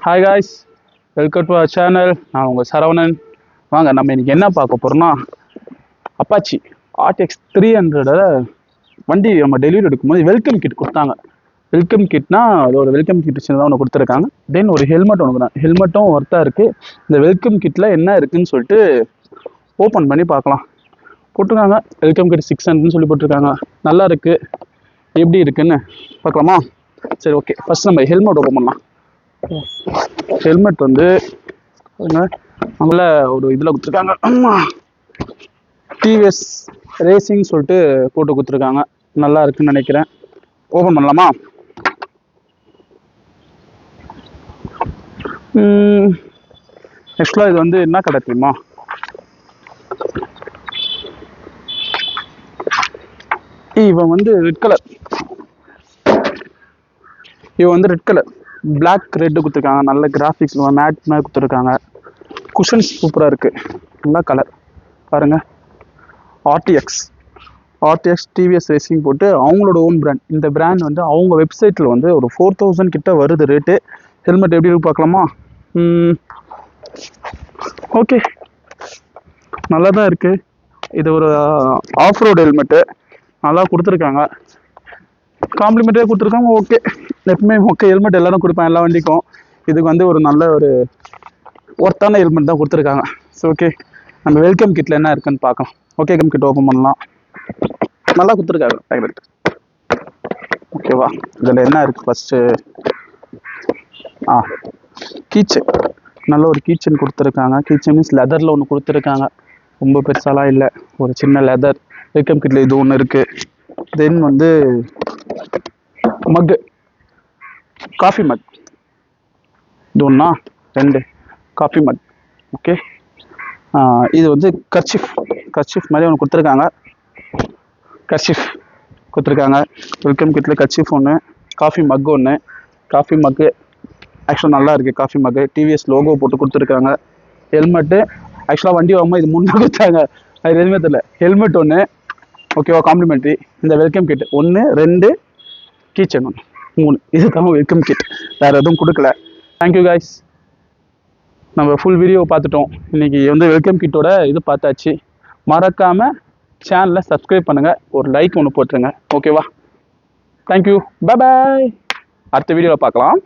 Hi guys, welcome to our channel. நான் உங்கள் சரவணன். வாங்க நம்ம இன்றைக்கி என்ன பார்க்க போகிறோம்னா, அப்பாச்சி RTX 300 வண்டி நம்ம டெலிவரி எடுக்கும்போது வெல்கம் கிட் கொடுத்தாங்க. வெல்கம் கிட்னா அது ஒரு வெல்கம் கிட் சின்னதாக ஒன்று கொடுத்துருக்காங்க. தென் ஒரு ஹெல்மெட் ஒன்று தான், ஹெல்மெட்டும் ஒர்த்தாக இருக்குது. இந்த வெல்கம் கிட்டில் என்ன இருக்குதுன்னு சொல்லிட்டு ஓப்பன் பண்ணி பார்க்கலாம். போட்டிருக்காங்க வெல்கம் கிட் 600ன்னு சொல்லி போட்டிருக்காங்க. நல்லா இருக்குது, எப்படி இருக்குன்னு பார்க்கலாமா? சரி, ஓகே. ஃபஸ்ட் நம்ம ஹெல்மெட் ஓப்பன் பண்ணலாம். ஹெல்மெட் வந்து நம்மள ஒரு இதில் கொடுத்துருக்காங்க. டிவிஎஸ் ரேசிங் சொல்லிட்டு போட்டு கொடுத்துருக்காங்க. நல்லா இருக்குன்னு நினைக்கிறேன். ஓப்பன் பண்ணலாமா? ஆக்சுவலாக இது வந்து என்ன கடை தெரியுமா? இவன் வந்து ரெட் கலர், பிளாக் ரெட்டு கொடுத்துருக்காங்க. நல்ல கிராஃபிக்ஸ் மேட் மாதிரி கொடுத்துருக்காங்க. குஷன்ஸ் சூப்பராக இருக்குது, நல்ல கலர் பாருங்கள். RTX டிவிஎஸ் ரேசிங் போட்டு அவங்களோட ஓன் பிராண்ட். இந்த பிராண்ட் வந்து அவங்க வெப்சைட்டில் வந்து ஒரு 4000 கிட்ட வருது ரேட்டு. ஹெல்மெட் எப்படி இருக்கு பார்க்கலாமா? ஓகே, நல்லா தான் இருக்குது. இது ஒரு ஆஃப் ரோடு ஹெல்மெட்டு, நல்லா கொடுத்துருக்காங்க. காம்ப்ளிமெண்ட்டே கொடுத்துருக்காங்க. ஓகே, எப்பவுமே ஓகே ஹெல்மெட் எல்லாரும் கொடுப்பேன் எல்லா வண்டிக்கும். இதுக்கு வந்து ஒரு நல்ல ஒரு ஒர்த்தான ஹெல்மெட் தான் கொடுத்துருக்காங்க. ஸோ ஓகே, நம்ம வெல்கம் கிட்டில் என்ன இருக்குன்னு பார்க்கலாம். ஓகே, வெல்கம் கிட் ஓப்பன் பண்ணலாம். நல்லா கொடுத்துருக்காங்க பேக்கெட். ஓகேவா? இதில் என்ன இருக்குது ஃபஸ்ட்டு? கீச்சன், நல்ல ஒரு கீச்சன் கொடுத்துருக்காங்க. கீச்சன் மீன்ஸ் லெதரில் ஒன்று கொடுத்துருக்காங்க. ரொம்ப பெருசாலாம் இல்லை, ஒரு சின்ன லெதர். வெல்கம் கிட்டில் இது ஒன்று இருக்குது. தென் வந்து மக்கு, காஃபி மக், இது ஒன்றா 2 காஃபி மக். ஓகே, இது வந்து கர்ச்சிஃப் மாதிரி ஒன்று கொடுத்துருக்காங்க. வெல்கம் கிட்டில் கர்ச்சிஃப் ஒன்று, காஃபி மக் ஒன்று. காஃபி மக்கு ஆக்சுவலாக நல்லா இருக்குது. காஃபி மக்கு டிவிஎஸ் லோகோ போட்டு கொடுத்துருக்காங்க. ஹெல்மெட்டு ஆக்சுவலாக வண்டி வாங்கும்போது இது முன்னே கொடுத்தாங்க, அது எதுவுமே தெரியல. ஹெல்மெட் ஒன்று, ஓகேவா? காம்ப்ளிமெண்ட்ரி. இந்த வெல்கம் கிட் 1 2 கீச்சன் 1 3, இதுதான் வெல்கம் கிட். வேறு எதுவும் கொடுக்கல. தேங்க்யூ காய்ஸ், நம்ம ஃபுல் வீடியோ பார்த்துட்டோம். இன்றைக்கி வந்து வெல்கம் கிட்டோட இது பார்த்தாச்சு. மறக்காமல் சேனலை சப்ஸ்கிரைப் பண்ணுங்கள், ஒரு லைக் ஒன்று போட்டுருங்க. ஓகேவா? தேங்க்யூ, பாய். அடுத்த வீடியோவில் பார்க்கலாம்.